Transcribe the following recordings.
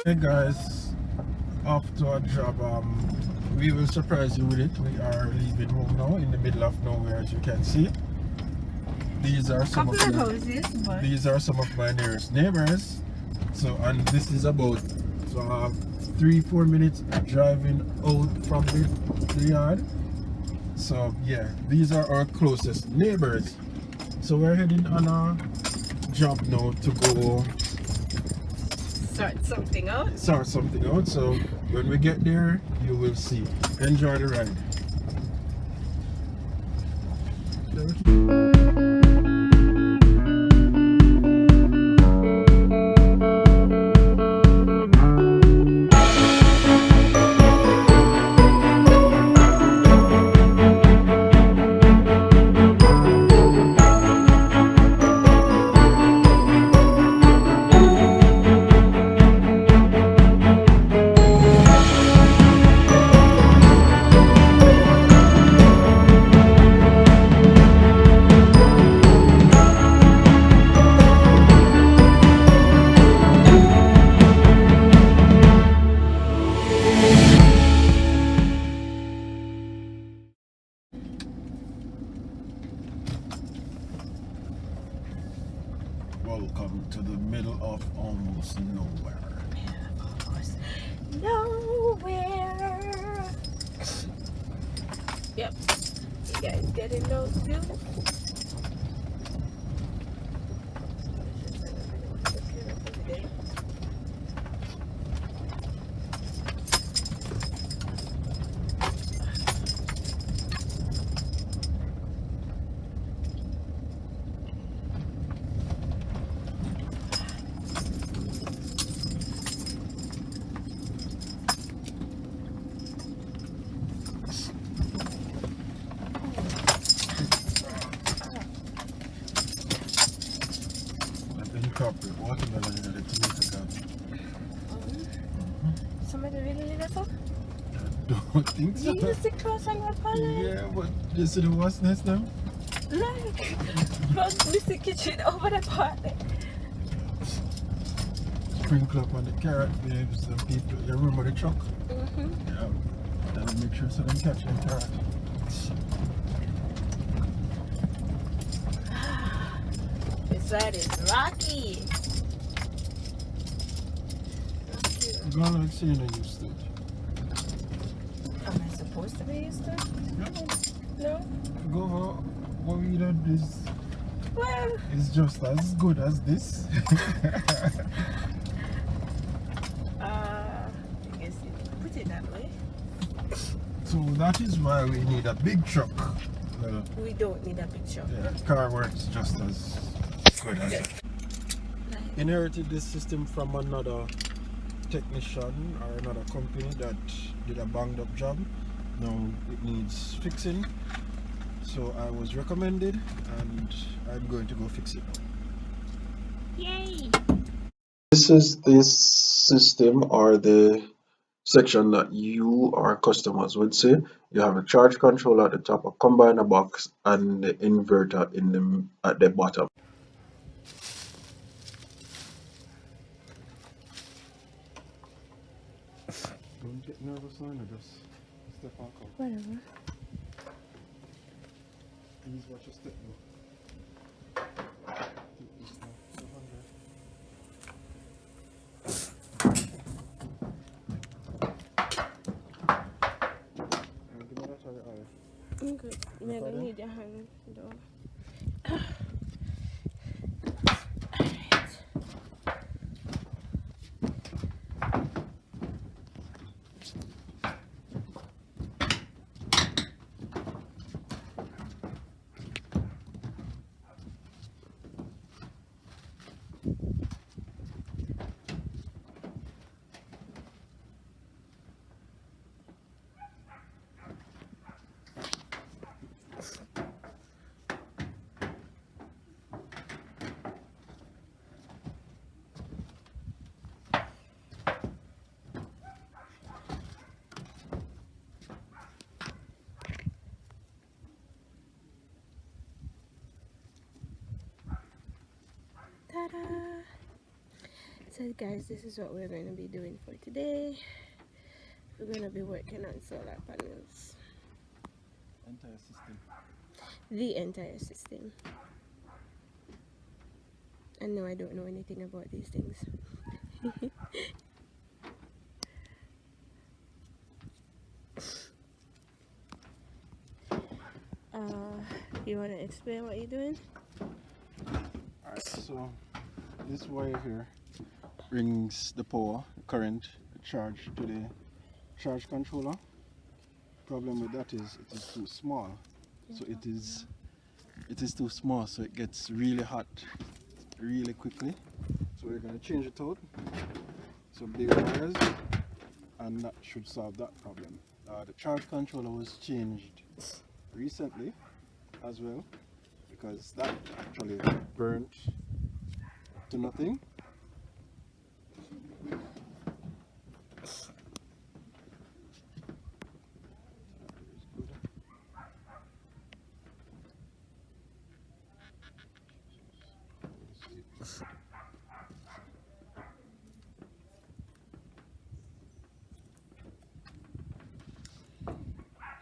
Hey guys, off to a job. We will surprise you with it. We are leaving home now in the middle of nowhere, as you can see. These are some of Couple of my, houses, but these are some of my nearest neighbors. So, and this is about 3-4 minutes driving out from the yard. So yeah, these are our closest neighbors. So we're heading on a job now to go sort something out. sort something out. So when we get there, you will see. Enjoy the ride. Welcome to the middle of almost nowhere. Almost nowhere. Yep. You guys getting those too? I've been corporate watermelon in the tomato garden. Somebody really live us up? I don't think so. You used to cross on your pallet. Yeah, but you see the what's next now? Look, from Mr. Kitchen over the pallet. Sprinkle up on the carrot, babes. Some people, you remember the truck? Mm-hmm. Yeah. Gotta make sure so they catch the carrot. This side is rocky. Go on like saying I used to it. Am I supposed to be used to it? No? Go for what we done is Well, just as good as this. I guess you put it that way. So that is why we need a big truck. We don't need a big shop. Yeah, car works just as good as it. Inherited this system from another technician or another company that did a banged up job. Now it needs fixing. So I was recommended and I'm going to go fix it now. Yay! This is this system or the section that you or customers would see. You have a charge controller at the top, a combiner box, and the inverter in the at the bottom. Don't get nervous now, just step on come. Whatever. Please watch your step now. Take this now, 200. Give me that other eye. I'm good. I don't need your hand though. said, guys, this is what we're going to be doing for today. We're going to be working on solar panels. Entire system. The entire system. And no, I don't know anything about these things. You want to explain what you're doing? Alright, so this wire here brings the power, the current, the charge to the charge controller. Problem with that is it is too small. So it is too small, so it gets really hot really quickly. So we're going to change it out. So big wires, and that should solve that problem. The charge controller was changed recently as well, because that actually burnt to nothing.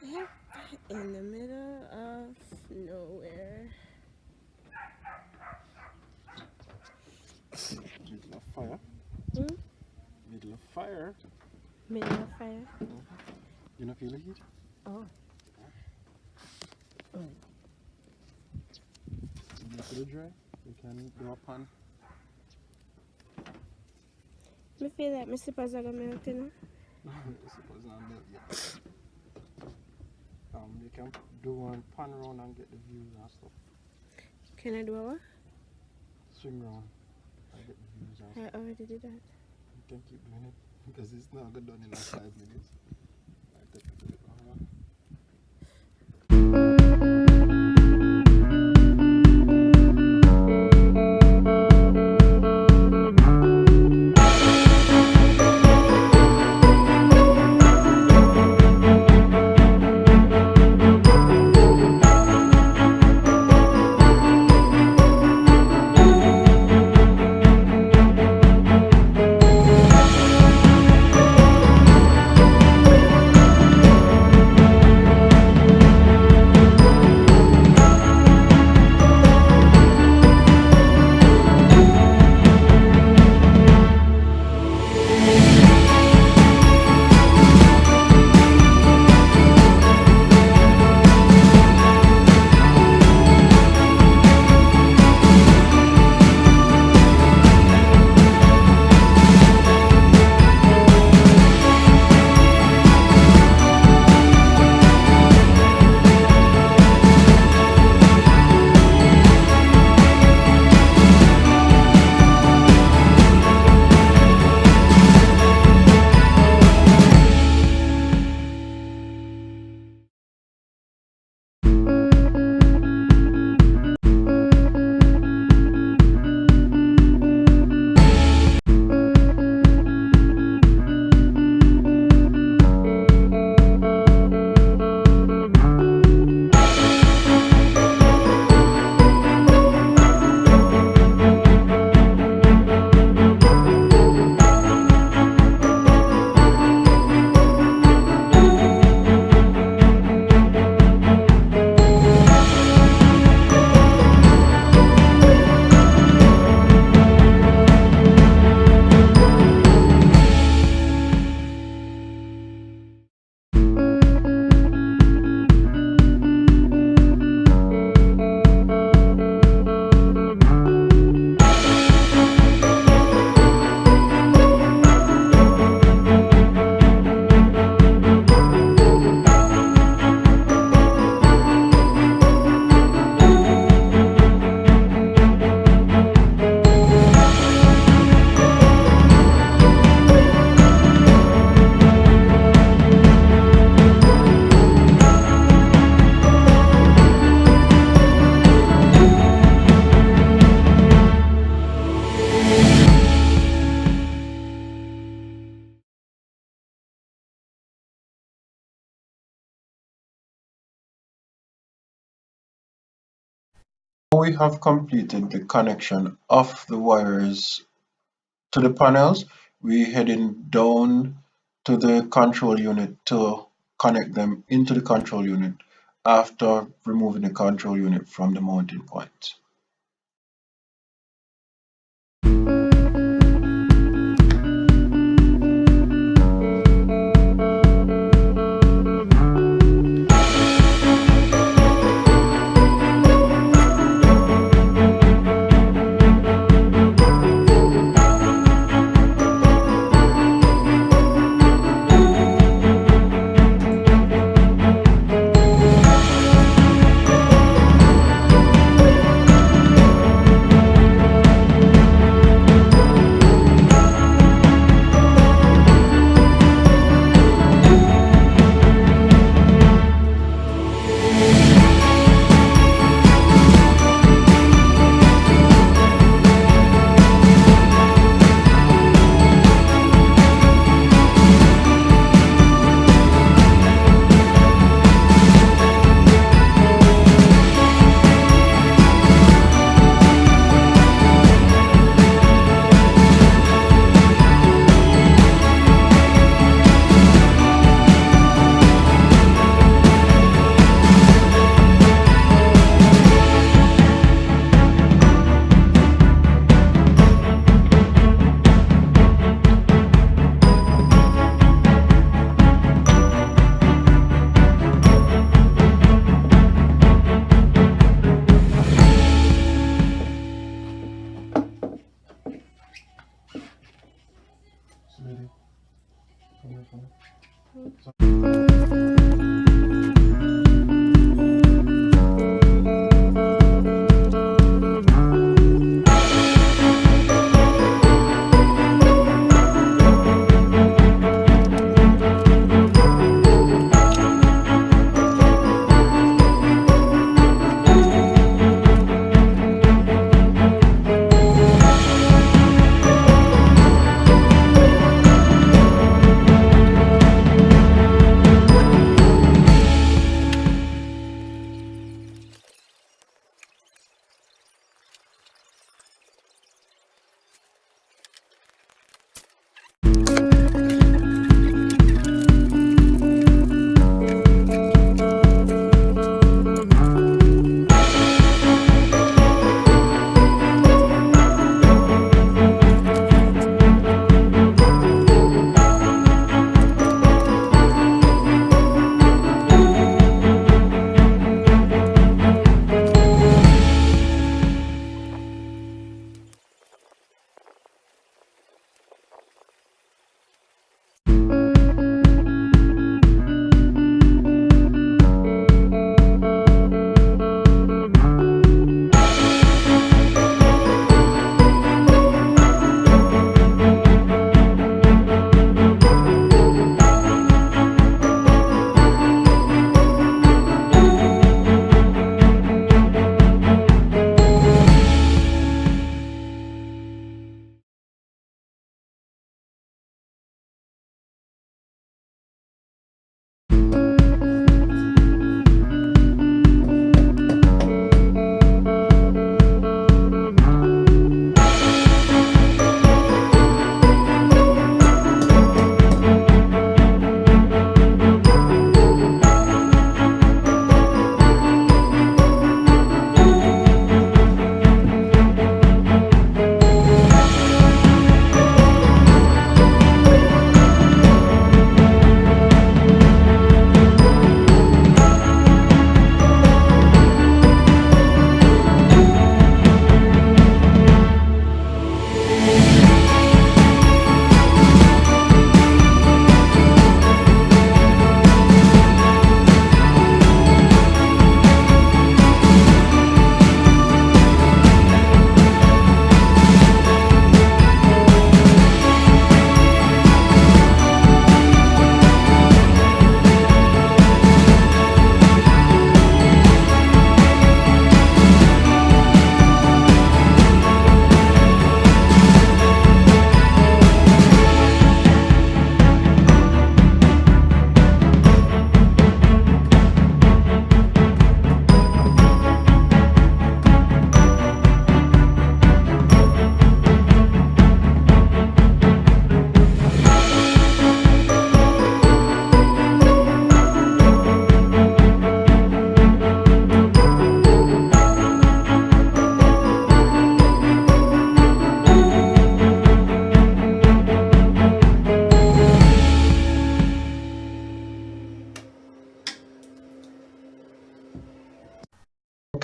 Yep, in the middle of nowhere. Middle of fire. Hmm? Middle of fire. Middle of fire. You not feel the heat? Oh. You make it dry. You can do a pan. I feel like my slippers are going to melt, you know? The supper's not melt yet. You can do one pan round and get the views and stuff. Can I do a what? Swing round and get the views and stuff. I already did that. You can keep doing it because it's not good done in like 5 minutes. I take it to it. We have completed the connection of the wires to the panels, we're heading down to the control unit to connect them into the control unit after removing the control unit from the mounting point.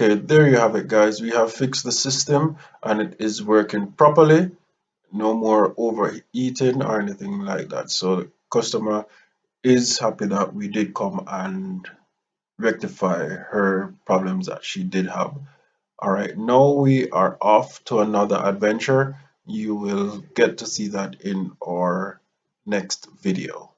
Okay, there you have it, guys. We have fixed the system and it is working properly. No more overheating or anything like that. So the customer is happy that we did come and rectify her problems that she did have. All right, now we are off to another adventure. You will get to see that in our next video.